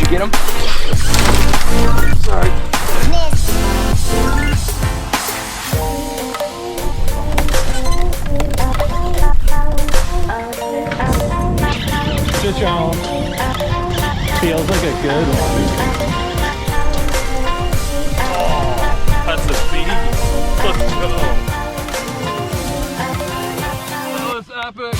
you get him? Sorry. Good job. Feels like a good one. Oh, that's a beast. Let's go. That was epic.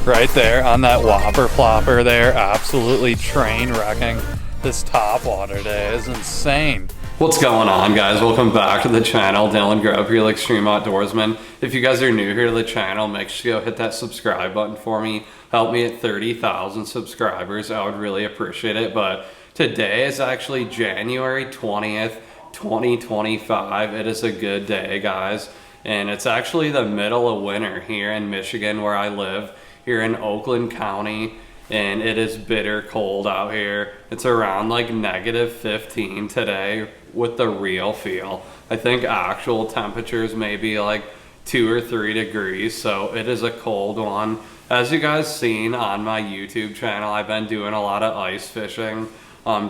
Right there on that whopper flopper there, absolutely train wrecking. This top water day is insane. What's going on, guys? Welcome back to the channel. Dylan Grubb here, Extreme.Outdoorsmen. If you guys are new here to the channel, make sure you go hit that subscribe button for me. Help me at 30,000 subscribers. I would really appreciate it. But today is actually January 20th, 2025. It is a good day, guys. And it's actually the middle of winter here in Michigan where I live, here in Oakland County. And it is bitter cold out here. It's around like -15 today with the real feel. I think actual temperatures may be like 2 or 3 degrees, so it is a cold one. As you guys seen on my YouTube channel, I've been doing a lot of ice fishing,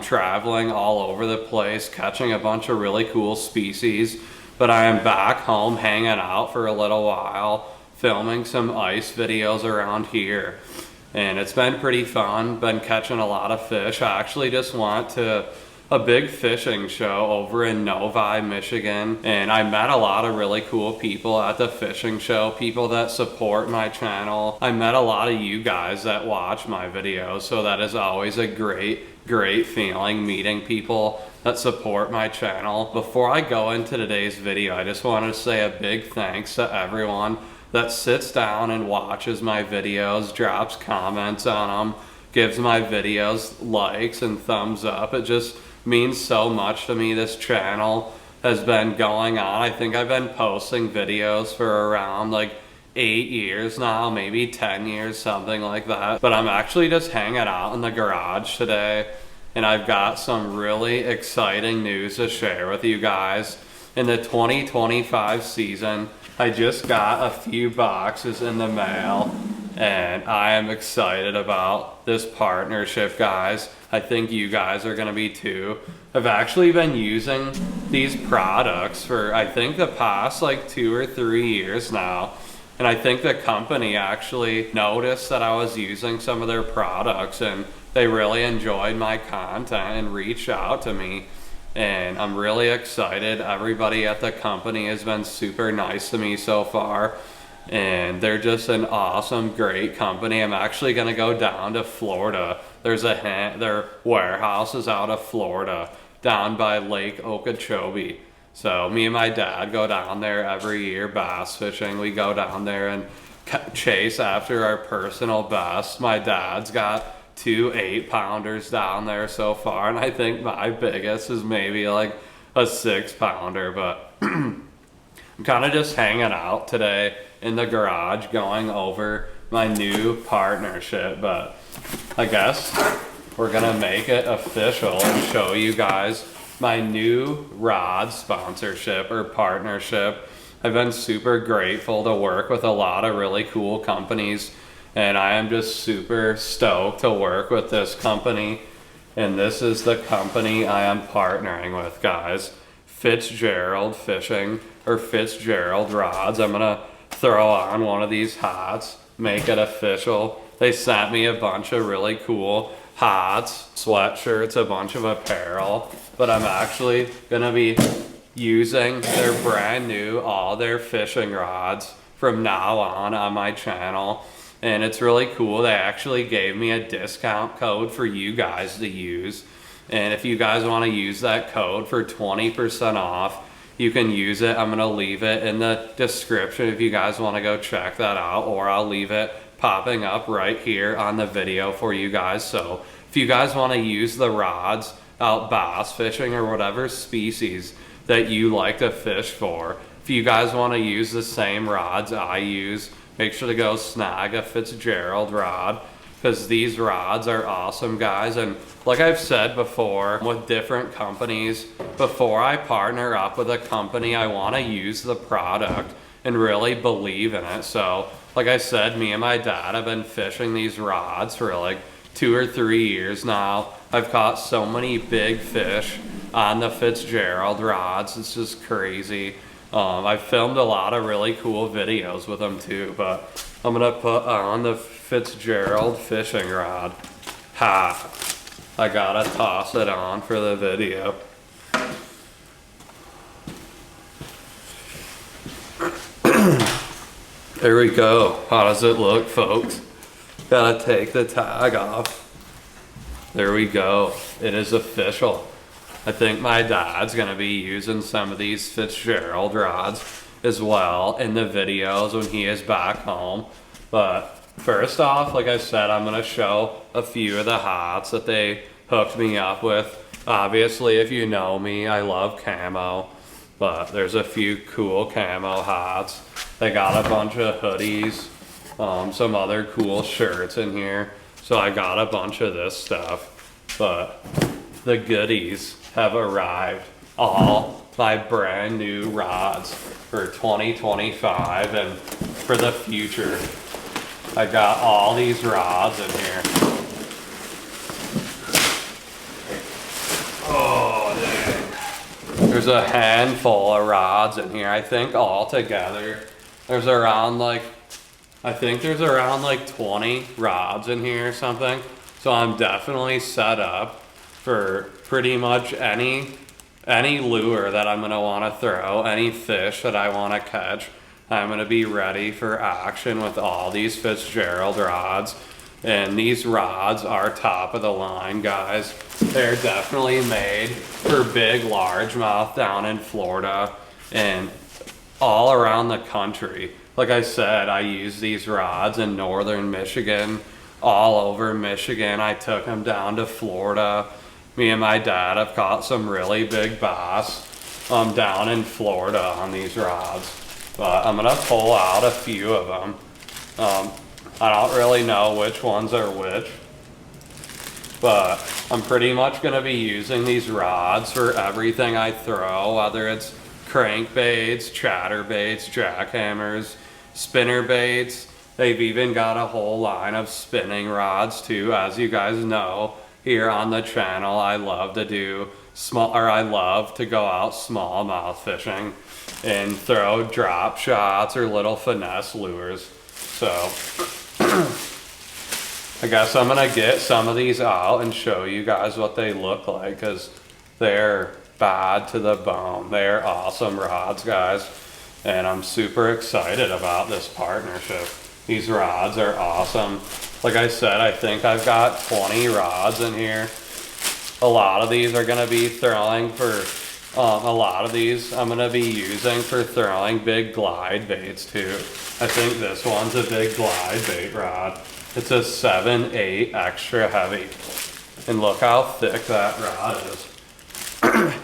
traveling all over the place, catching a bunch of really cool species. But I am back home hanging out for a little while, filming some ice videos around here. And it's been pretty fun, been catching a lot of fish. I actually just went to a big fishing show over in Novi, Michigan. And I met a lot of really cool people at the fishing show, people that support my channel. I met a lot of you guys that watch my videos, so that is always a great feeling, meeting people that support my channel. Before I go into today's video, I just wanted to say a big thanks to everyone that sits down and watches my videos, drops comments on them, gives my videos likes and thumbs up. It just means so much to me. This channel has been going on. I think I've been posting videos for around like 8 years now, maybe 10 years, something like that. But I'm actually just hanging out in the garage today, and I've got some really exciting news to share with you guys. In the 2025 season, I just got a few boxes in the mail, and I am excited about this partnership, guys. I think you guys are gonna be too. I've actually been using these products for I think the past like 2 or 3 years now. And I think the company actually noticed that I was using some of their products, and they really enjoyed my content and reached out to me. And I'm really excited. Everybody at the company has been super nice to me so far, and they're just an awesome, great company. I'm actually gonna go down to Florida. Their warehouse is out of Florida, down by Lake Okeechobee. So me and my dad go down there every year bass fishing. We go down there and chase after our personal best. My dad's got 2 8-pounders down there so far, and I think my biggest is maybe like a 6-pounder. But I'm kind of just hanging out today in the garage going over my new partnership. But I guess we're gonna make it official and show you guys my new rod sponsorship or partnership. I've been super grateful to work with a lot of really cool companies, and I am just super stoked to work with this company. And this is the company I am partnering with, guys. Fitzgerald Fishing, or Fitzgerald Rods. I'm gonna throw on one of these hats, make it official. They sent me a bunch of really cool hats, sweatshirts, a bunch of apparel, but I'm actually gonna be using their brand new, all their fishing rods from now on my channel. And it's really cool. They actually gave me a discount code for you guys to use. And if you guys want to use that code for 20% off, you can use it. I'm going to leave it in the description if you guys want to go check that out, or I'll leave it popping up right here on the video for you guys. So if you guys want to use the rods out bass fishing or whatever species that you like to fish for, if you guys want to use the same rods I use, make sure to go snag a Fitzgerald rod, because these rods are awesome, guys. And like I've said before with different companies, before I partner up with a company, I want to use the product and really believe in it. So like I said, me and my dad have been fishing these rods for like 2 or 3 years now. I've caught so many big fish on the Fitzgerald rods. It's just crazy. I've filmed a lot of really cool videos with them too, but I'm gonna put on the Fitzgerald fishing rod. Ha! I gotta toss it on for the video. There we go. How does it look, folks? Gotta take the tag off. There we go. It is official. I think my dad's gonna be using some of these Fitzgerald rods as well in the videos when he is back home. But first off, like I said, I'm gonna show a few of the hots that they hooked me up with. Obviously, if you know me, I love camo, but there's a few cool camo hots. They got a bunch of hoodies, some other cool shirts in here. So I got a bunch of this stuff, but the goodies have arrived. All my brand new rods for 2025 and for the future. I got all these rods in here. Oh, dang. There's a handful of rods in here. I think all together there's around like, I think there's around like 20 rods in here or something. So I'm definitely set up for pretty much any lure that I'm gonna wanna throw, any fish that I wanna catch. I'm gonna be ready for action with all these Fitzgerald rods. And these rods are top of the line, guys. They're definitely made for big largemouth down in Florida and all around the country. Like I said, I use these rods in northern Michigan, all over Michigan. I took them down to Florida. Me and my dad have caught some really big bass down in Florida on these rods. But I'm gonna pull out a few of them. I don't really know which ones are which, but I'm pretty much gonna be using these rods for everything I throw, whether it's crankbaits, chatterbaits, jackhammers, spinner baits. They've even got a whole line of spinning rods too. As you guys know, here on the channel, I love to do I love to go out smallmouth fishing and throw drop shots or little finesse lures. So I guess I'm gonna get some of these out and show you guys what they look like, because they're bad to the bone. They're awesome rods, guys, and I'm super excited about this partnership. These rods are awesome. Like I said, I think I've got 20 rods in here. A lot of these are gonna be throwing for, a lot of these I'm gonna be using for throwing big glide baits too. I think this one's a big glide bait rod. It's a 7/8 extra heavy. And look how thick that rod is.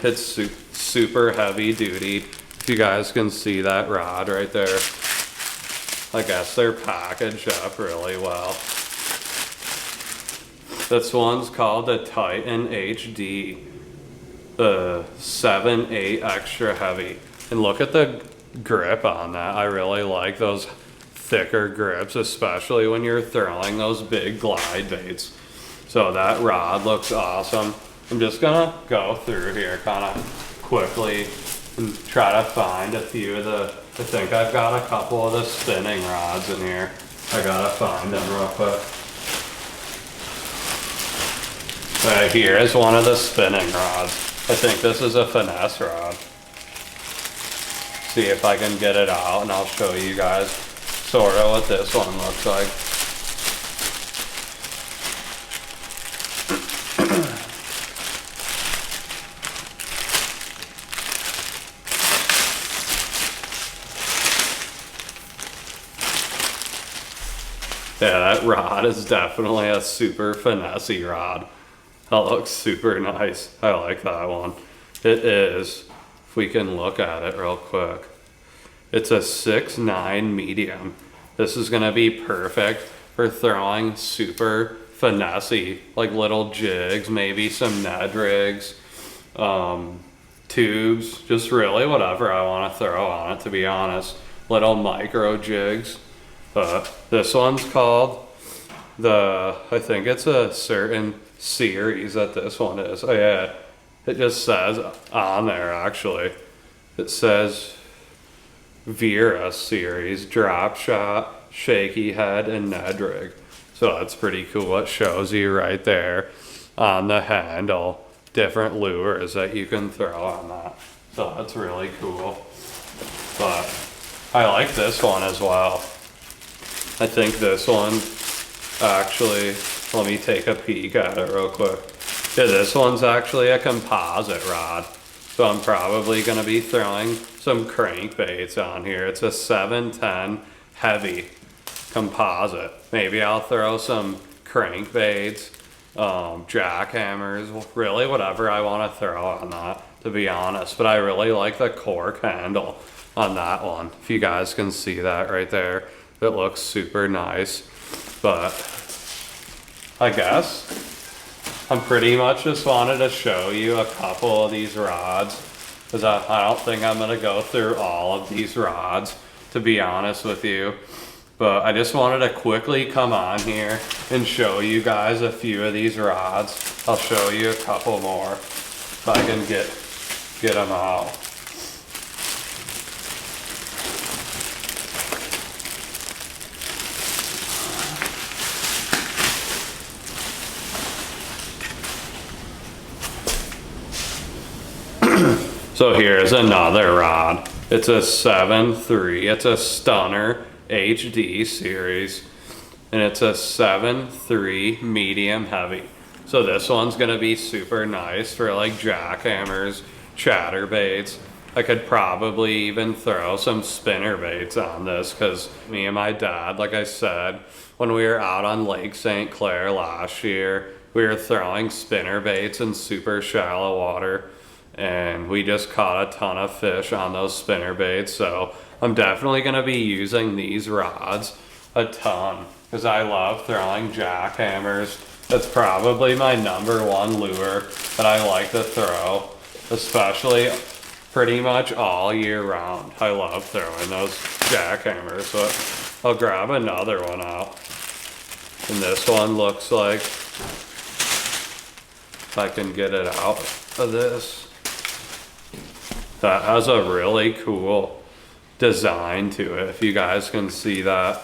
It's super heavy duty. If you guys can see that rod right there. I guess they're packaged up really well. This one's called the Titan HD, 7/8 extra heavy. And look at the grip on that. I really like those thicker grips, especially when you're throwing those big glide baits. So that rod looks awesome. I'm just gonna go through here kind of quickly and try to find a few of the, I think I've got a couple of the spinning rods in here. I gotta find them real quick. Right here is one of the spinning rods. I think this is a finesse rod. See if I can get it out and I'll show you guys sort of what this one looks like. Yeah, that rod is definitely a super finesse-y rod. That looks super nice. I like that one. It is, if we can look at it real quick. It's a 6/9 medium. This is gonna be perfect for throwing super finesse-y, like little jigs, maybe some Ned rigs, tubes, just really whatever I wanna throw on it, to be honest. Little micro jigs. This one's called I think it's a certain series that this one is. Oh yeah, it just says on there actually. It says Vera series, drop shot, shaky head, and Ned rig. So that's pretty cool. It shows you right there on the handle different lures that you can throw on that. So that's really cool. But I like this one as well. I think this one actually, let me take a peek at it real quick. Yeah, this one's actually a composite rod. So I'm probably gonna be throwing some crankbaits on here. It's a 710 heavy composite. Maybe I'll throw some crankbaits, jackhammers, really whatever I wanna throw on that, to be honest. But I really like the cork handle on that one. If you guys can see that right there, it looks super nice. But I guess I'm pretty much just wanted to show you a couple of these rods, because I don't think I'm gonna go through all of these rods, to be honest with you. But I just wanted to quickly come on here and show you guys a few of these rods. I'll show you a couple more if I can get them out. So here's another rod. It's a 7.3, it's a Stunner HD series, and it's a 7.3 medium heavy. So this one's gonna be super nice for like jackhammers, chatterbaits. I could probably even throw some spinner baits on this, because me and my dad, like I said, when we were out on Lake St. Clair last year, we were throwing spinner baits in super shallow water, and we just caught a ton of fish on those spinner baits. So I'm definitely gonna be using these rods a ton, because I love throwing jackhammers. That's probably my #1 lure that I like to throw, especially pretty much all year round. I love throwing those jackhammers. But I'll grab another one out, and this one looks like, if I can get it out of this, that has a really cool design to it. If you guys can see that,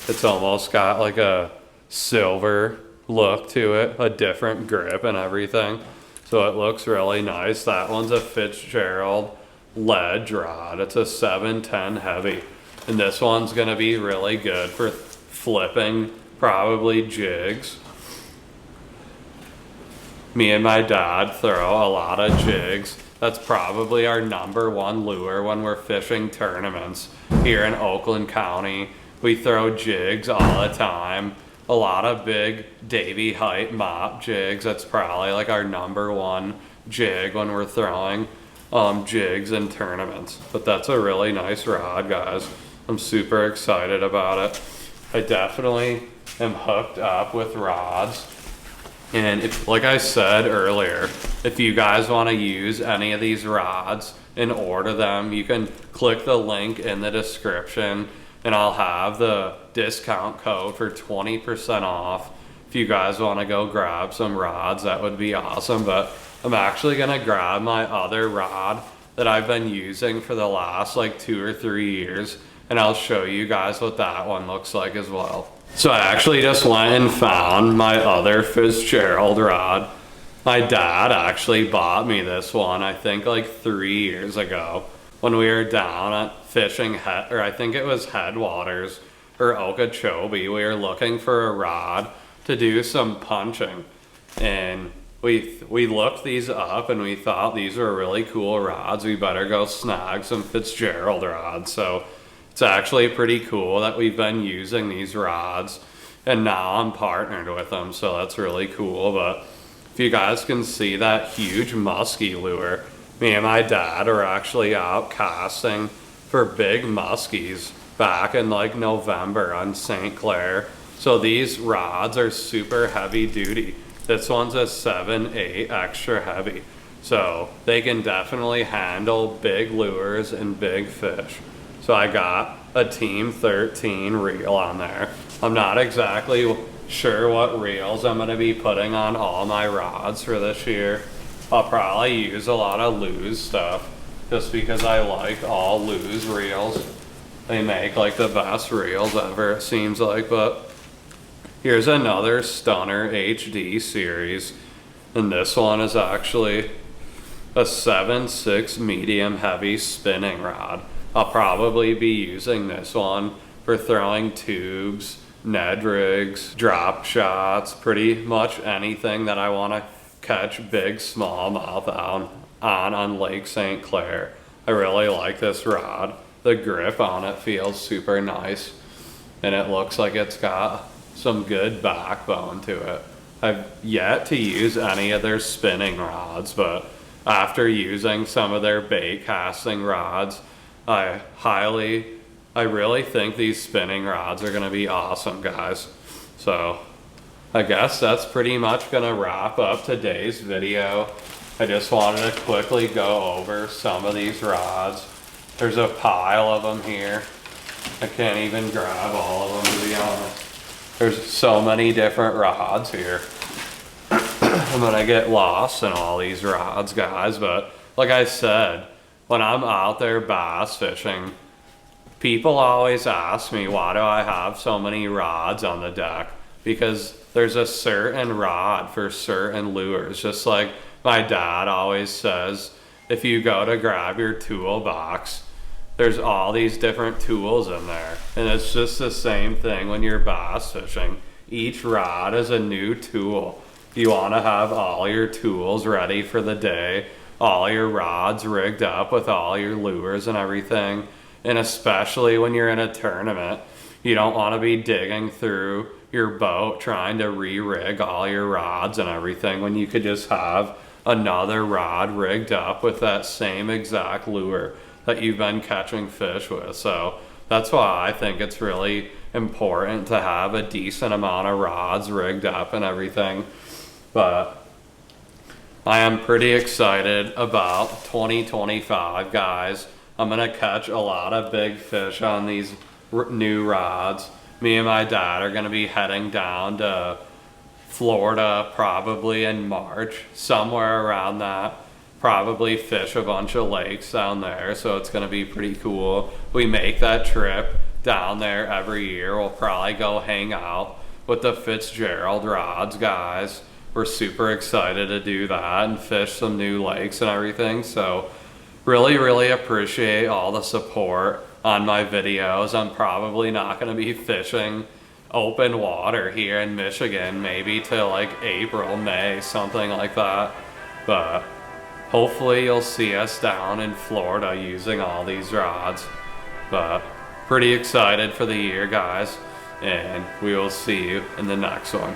it's almost got like a silver look to it, a different grip and everything. So it looks really nice. That one's a Fitzgerald ledge rod. It's a 710 heavy. And this one's gonna be really good for flipping probably jigs. Me and my dad throw a lot of jigs. That's probably our #1 lure when we're fishing tournaments here in Oakland County. We throw jigs all the time. A lot of big Davy height mop jigs. That's probably like our #1 jig when we're throwing jigs in tournaments. But that's a really nice rod, guys. I'm super excited about it. I definitely am hooked up with rods. And if, like I said earlier, if you guys want to use any of these rods and order them, you can click the link in the description, and I'll have the discount code for 20% off. If you guys want to go grab some rods, that would be awesome. But I'm actually going to grab my other rod that I've been using for the last like 2 or 3 years, and I'll show you guys what that one looks like as well. So I actually just went and found my other Fitzgerald rod. My dad actually bought me this one, I think like 3 years ago, when we were down at fishing I think it was Headwaters or Okeechobee. We were looking for a rod to do some punching, and we looked these up and we thought these were really cool rods. We better go snag some Fitzgerald rods. So it's actually pretty cool that we've been using these rods, and now I'm partnered with them, so that's really cool. But if you guys can see that huge muskie lure, me and my dad are actually out casting for big muskies back in like November on St. Clair. So these rods are super heavy duty. This one's a 7.8 extra heavy, so they can definitely handle big lures and big fish. So I got a Team 13 reel on there. I'm not exactly sure what reels I'm gonna be putting on all my rods for this year. I'll probably use a lot of Lew's stuff just because I like all Lew's reels. They make like the best reels ever, it seems like. But here's another Stunner HD series, and this one is actually a 7/6 medium heavy spinning rod. I'll probably be using this one for throwing tubes, Ned rigs, drop shots, pretty much anything that I want to catch big smallmouth on Lake St. Clair. I really like this rod. The grip on it feels super nice, and it looks like it's got some good backbone to it. I've yet to use any of their spinning rods, but after using some of their bait casting rods, I really think these spinning rods are gonna be awesome, guys. So I guess that's pretty much gonna wrap up today's video. I just wanted to quickly go over some of these rods. There's a pile of them here. I can't even grab all of them, to be honest. There's so many different rods here. I'm gonna get lost in all these rods, guys, but like I said, when I'm out there bass fishing, people always ask me, why do I have so many rods on the deck? Because there's a certain rod for certain lures. Just like my dad always says, if you go to grab your toolbox, there's all these different tools in there. And it's just the same thing when you're bass fishing. Each rod is a new tool. You want to have all your tools ready for the day, all your rods rigged up with all your lures and everything. And especially when you're in a tournament, you don't want to be digging through your boat trying to re-rig all your rods and everything when you could just have another rod rigged up with that same exact lure that you've been catching fish with. So that's why I think it's really important to have a decent amount of rods rigged up and everything. But I am pretty excited about 2025, guys. I'm gonna catch a lot of big fish on these new rods. Me and my dad are gonna be heading down to Florida probably in March, somewhere around that. Probably fish a bunch of lakes down there, so it's gonna be pretty cool. We make that trip down there every year. We'll probably go hang out with the Fitzgerald rods, guys. We're super excited to do that and fish some new lakes and everything. So really appreciate all the support on my videos. I'm probably not going to be fishing open water here in Michigan maybe till like April, May, something like that. But hopefully you'll see us down in Florida using all these rods. But pretty excited for the year, guys, and we will see you in the next one.